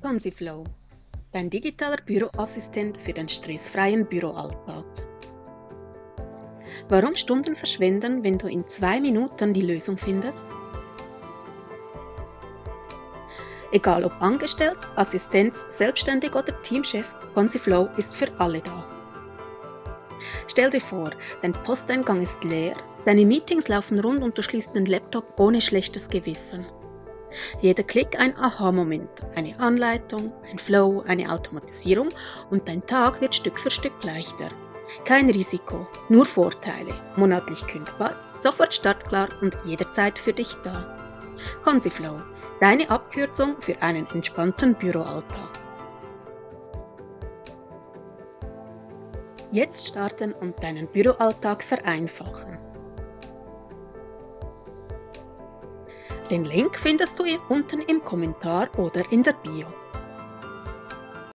ConziFlow, dein digitaler Büroassistent für den stressfreien Büroalltag. Warum Stunden verschwenden, wenn du in 2 Minuten die Lösung findest? Egal ob angestellt, Assistent, selbstständig oder Teamchef, ConziFlow ist für alle da. Stell dir vor, dein Posteingang ist leer, deine Meetings laufen rund und du schließt den Laptop ohne schlechtes Gewissen. Jeder Klick ein Aha-Moment, eine Anleitung, ein Flow, eine Automatisierung und dein Tag wird Stück für Stück leichter. Kein Risiko, nur Vorteile, monatlich kündbar, sofort startklar und jederzeit für dich da. ConziFlow, deine Abkürzung für einen entspannten Büroalltag. Jetzt starten und deinen Büroalltag vereinfachen. Den Link findest du unten im Kommentar oder in der Bio.